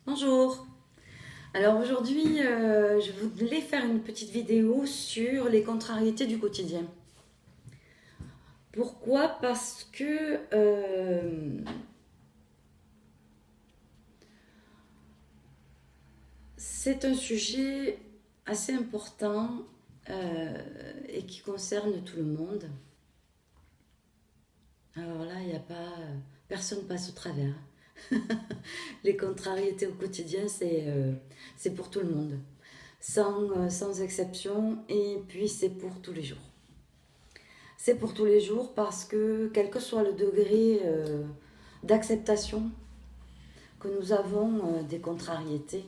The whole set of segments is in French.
Bonjour. Alors aujourd'hui, je voulais faire une petite vidéo sur les contrariétés du quotidien. Pourquoi? Parce que c'est un sujet assez important et qui concerne tout le monde. Alors là, il n'y a pas, personne passe au travers. Les contrariétés au quotidien, c'est pour tout le monde, sans exception, et puis c'est pour tous les jours. C'est pour tous les jours parce que quel que soit le degré d'acceptation que nous avons des contrariétés,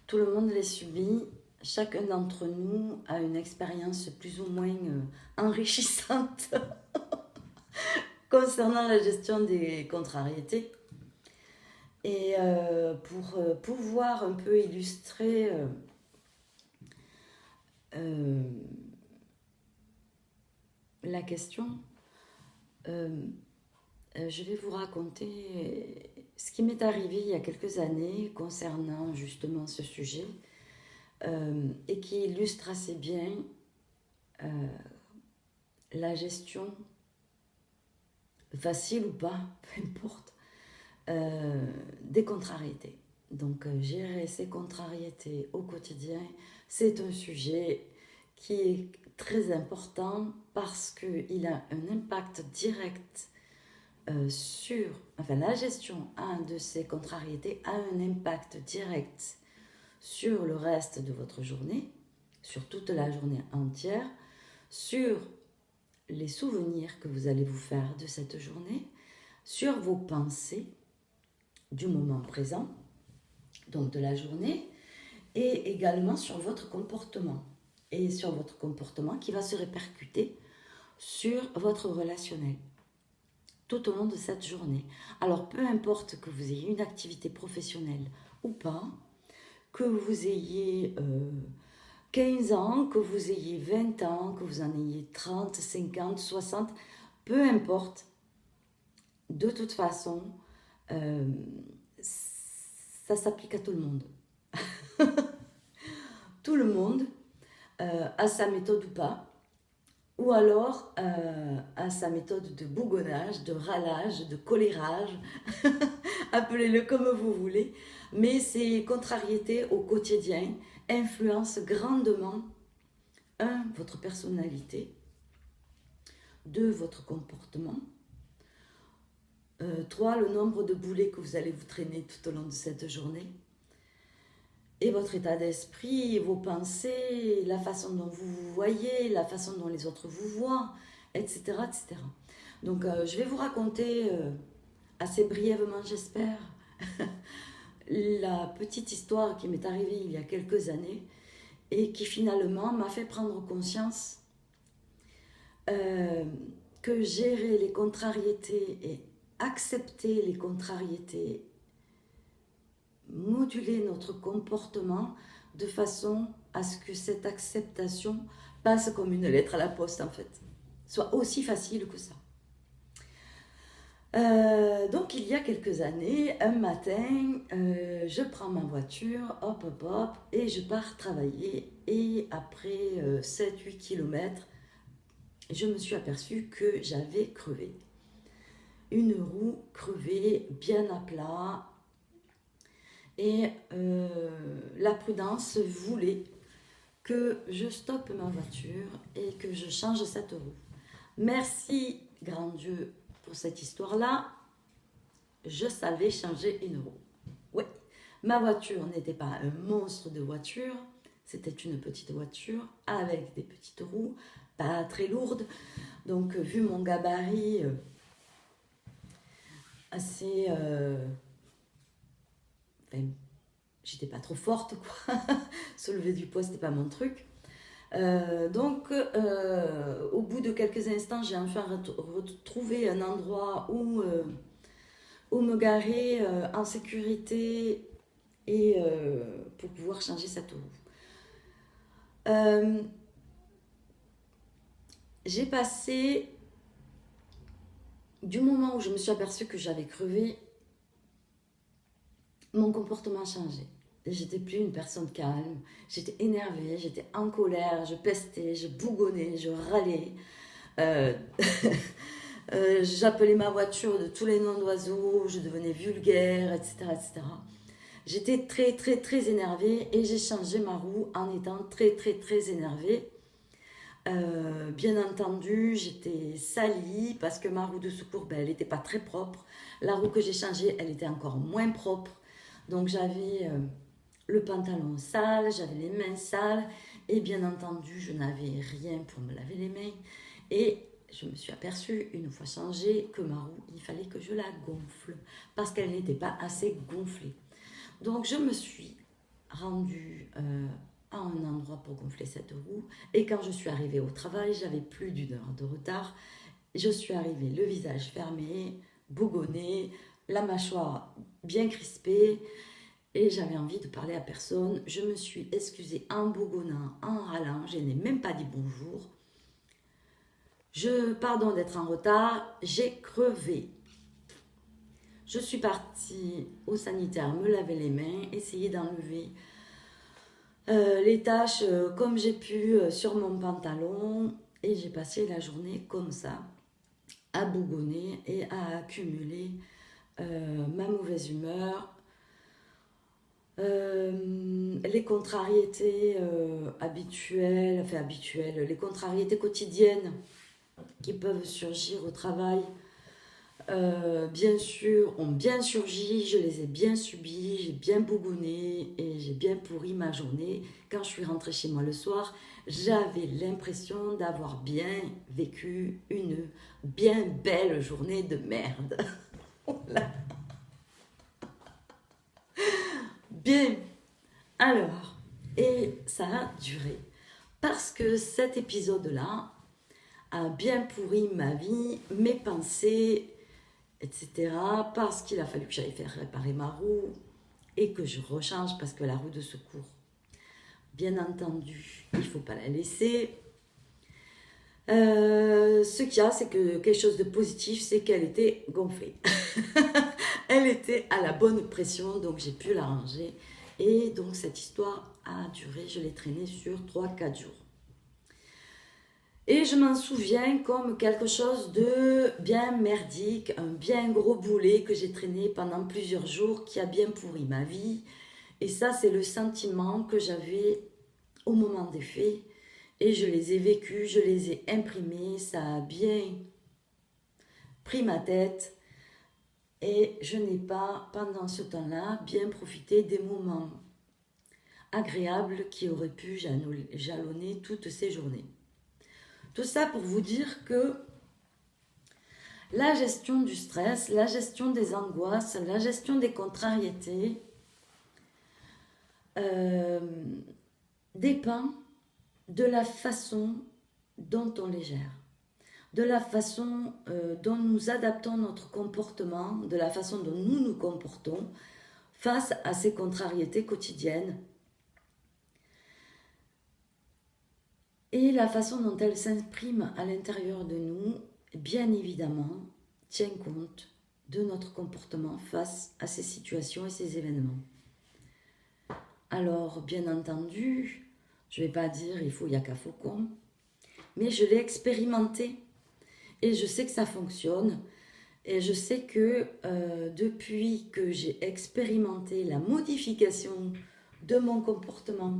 tout le monde les subit. Chacun d'entre nous a une expérience plus ou moins enrichissante concernant la gestion des contrariétés. Et pour pouvoir un peu illustrer euh, la question, euh, je vais vous raconter ce qui m'est arrivé il y a quelques années concernant justement ce sujet et qui illustre assez bien euh, la gestion, facile ou pas, peu importe, des contrariétés. Donc gérer ces contrariétés au quotidien, c'est un sujet qui est très important parce qu'il a un impact direct enfin la gestion de ces contrariétés a un impact direct sur le reste de votre journée, sur toute la journée entière, sur les souvenirs que vous allez vous faire de cette journée, sur vos pensées du moment présent, donc de la journée, et également sur votre comportement. Et sur votre comportement qui va se répercuter sur votre relationnel tout au long de cette journée. Alors peu importe que vous ayez une activité professionnelle ou pas, que vous ayez 15 ans, que vous ayez 20 ans, que vous en ayez 30, 50, 60, peu importe, de toute façon, euh, ça s'applique à tout le monde. Tout le monde a sa méthode ou pas, ou alors à sa méthode de bougonnage, de râlage, de colérage, appelez-le comme vous voulez, mais ces contrariétés au quotidien influencent grandement, votre personnalité, 2, votre comportement, 3, le nombre de boulets que vous allez vous traîner tout au long de cette journée, et votre état d'esprit, vos pensées, la façon dont vous vous voyez, la façon dont les autres vous voient, etc. etc. Donc je vais vous raconter assez brièvement, j'espère, la petite histoire qui m'est arrivée il y a quelques années et qui finalement m'a fait prendre conscience euh, que gérer les contrariétés et accepter les contrariétés, moduler notre comportement de façon à ce que cette acceptation passe comme une lettre à la poste en fait, soit aussi facile que ça. Donc il y a quelques années, un matin, je prends ma voiture, hop hop hop, et je pars travailler. Et après 7-8 km, je me suis aperçue que j'avais crevé. Une roue crevée, bien à plat. Et la prudence voulait que je stoppe ma voiture et que je change cette roue. Merci, grand Dieu, pour cette histoire-là. Je savais changer une roue. Oui, ma voiture n'était pas un monstre de voiture, c'était une petite voiture avec des petites roues, pas très lourdes. Donc, vu mon gabarit assez... enfin, j'étais pas trop forte, quoi. Soulever du poids, c'était pas mon truc. Donc, au bout de quelques instants, j'ai enfin retrouvé un endroit où me garer en sécurité et pour pouvoir changer cette roue. Euh, j'ai passé, du moment où je me suis aperçue que j'avais crevé, mon comportement changeait. J'étais plus une personne calme, j'étais énervée, j'étais en colère, je pestais, je bougonnais, je râlais. Euh, J'appelais ma voiture de tous les noms d'oiseaux, je devenais vulgaire, etc., etc. J'étais très, très, très énervée et j'ai changé ma roue en étant très, très, très énervée. Bien entendu, j'étais salie parce que ma roue de secours, ben, elle n'était pas très propre. La roue que j'ai changée, elle était encore moins propre. Donc j'avais le pantalon sale, j'avais les mains sales et bien entendu, je n'avais rien pour me laver les mains. Et je me suis aperçue, une fois changée, que ma roue, il fallait que je la gonfle parce qu'elle n'était pas assez gonflée. Donc je me suis rendue à un endroit pour gonfler cette roue et quand je suis arrivée au travail, j'avais plus d'1 heure de retard. Je suis arrivée le visage fermé, bougonnée, la mâchoire bien crispée et j'avais envie de parler à personne. Je me suis excusée en bougonnant, en râlant, je n'ai même pas dit bonjour. Pardon d'être en retard, j'ai crevé. Je suis partie au sanitaire me laver les mains, essayer d'enlever les taches comme j'ai pu sur mon pantalon et j'ai passé la journée comme ça, à bougonner et à accumuler ma mauvaise humeur, les contrariétés habituelles, les contrariétés quotidiennes qui peuvent surgir au travail. Bien sûr, ont bien surgi, je les ai bien subis, j'ai bien bougonné et j'ai bien pourri ma journée. Quand je suis rentrée chez moi le soir, j'avais l'impression d'avoir bien vécu une bien belle journée de merde. Bien, alors, et ça a duré. Parce que cet épisode-là a bien pourri ma vie, mes pensées, etc. Parce qu'il a fallu que j'aille faire réparer ma roue et que je rechange parce que la roue de secours, bien entendu, il ne faut pas la laisser. Ce qu'il y a, c'est que quelque chose de positif, c'est qu'elle était gonflée. Elle était à la bonne pression, donc j'ai pu la ranger. Et donc cette histoire a duré, je l'ai traînée sur 3-4 jours. Et je m'en souviens comme quelque chose de bien merdique, un bien gros boulet que j'ai traîné pendant plusieurs jours qui a bien pourri ma vie. Et ça, c'est le sentiment que j'avais au moment des faits. Et je les ai vécus, je les ai imprimés, ça a bien pris ma tête. Et je n'ai pas, pendant ce temps-là, bien profité des moments agréables qui auraient pu jalonner toutes ces journées. Tout ça pour vous dire que la gestion du stress, la gestion des angoisses, la gestion des contrariétés dépend de la façon dont on les gère, de la façon dont nous adaptons notre comportement, de la façon dont nous nous comportons face à ces contrariétés quotidiennes et la façon dont elles s'impriment à l'intérieur de nous, bien évidemment, tient compte de notre comportement face à ces situations et ces événements. Alors, bien entendu, je ne vais pas dire il faut yaka faucon, mais je l'ai expérimenté et je sais que ça fonctionne. Et je sais que depuis que j'ai expérimenté la modification de mon comportement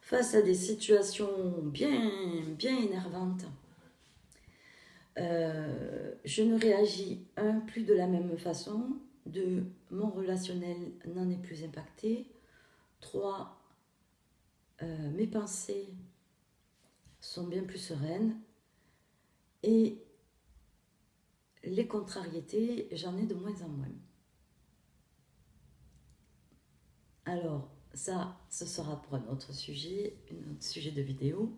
face à des situations bien énervantes, je ne réagis, plus de la même façon, 2, mon relationnel n'en est plus impacté, 3, mes pensées sont bien plus sereines et les contrariétés, j'en ai de moins en moins. Alors, ça, ce sera pour un autre sujet de vidéo.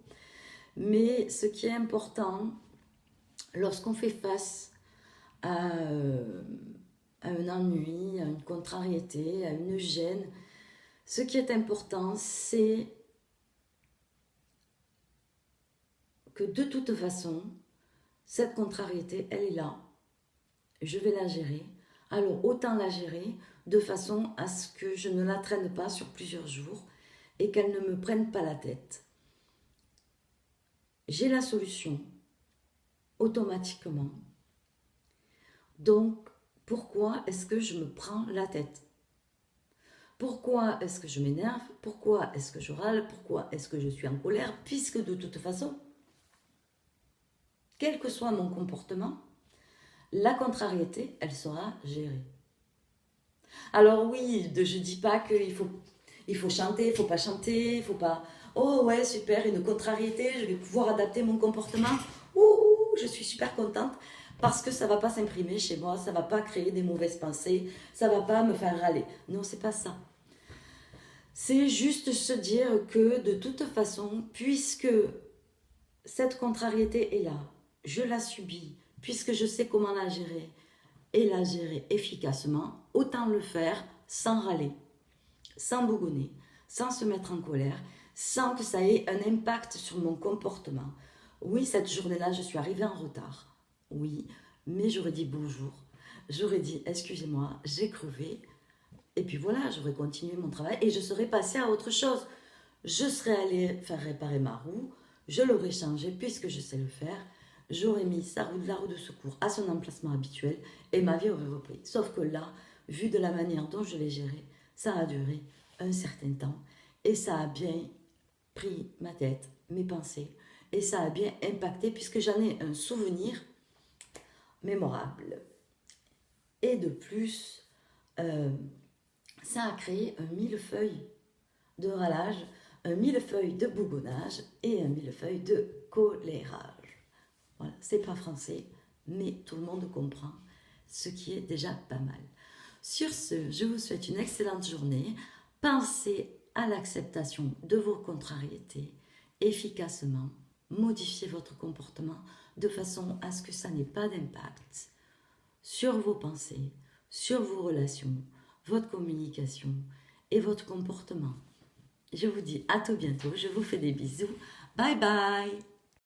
Mais ce qui est important, lorsqu'on fait face à un ennui, à une contrariété, à une gêne, ce qui est important, c'est que de toute façon, cette contrariété, elle est là. Je vais la gérer. Alors, autant la gérer de façon à ce que je ne la traîne pas sur plusieurs jours et qu'elle ne me prenne pas la tête. J'ai la solution automatiquement. Donc, pourquoi est-ce que je me prends la tête? Pourquoi est-ce que je m'énerve? Pourquoi est-ce que je râle? Pourquoi est-ce que je suis en colère? Puisque de toute façon, quel que soit mon comportement, la contrariété, elle sera gérée. Alors oui, je ne dis pas qu'il faut chanter, il ne faut pas chanter, il ne faut pas... Oh ouais, super, une contrariété, je vais pouvoir adapter mon comportement. Ouh, je suis super contente parce que ça ne va pas s'imprimer chez moi, ça ne va pas créer des mauvaises pensées, ça ne va pas me faire râler. Non, c'est pas ça. C'est juste se dire que de toute façon, puisque cette contrariété est là, je la subis, puisque je sais comment la gérer et la gérer efficacement, autant le faire sans râler, sans bougonner, sans se mettre en colère, sans que ça ait un impact sur mon comportement. Oui, cette journée-là, je suis arrivée en retard. Oui, mais j'aurais dit bonjour. J'aurais dit excusez-moi, j'ai crevé. Et puis voilà, j'aurais continué mon travail et je serais passée à autre chose. Je serais allée faire réparer ma roue, je l'aurais changée puisque je sais le faire. J'aurais mis la roue de secours à son emplacement habituel et ma vie aurait repris. Sauf que là, vu de la manière dont je l'ai gérée, ça a duré un certain temps et ça a bien pris ma tête, mes pensées et ça a bien impacté puisque j'en ai un souvenir mémorable. Et de plus, ça a créé un millefeuille de râlage, un millefeuille de bougonnage et un millefeuille de colérage. Voilà, c'est pas français, mais tout le monde comprend, ce qui est déjà pas mal. Sur ce, je vous souhaite une excellente journée. Pensez à l'acceptation de vos contrariétés efficacement. Modifiez votre comportement de façon à ce que ça n'ait pas d'impact sur vos pensées, sur vos relations, votre communication et votre comportement. Je vous dis à tout bientôt, je vous fais des bisous. Bye bye!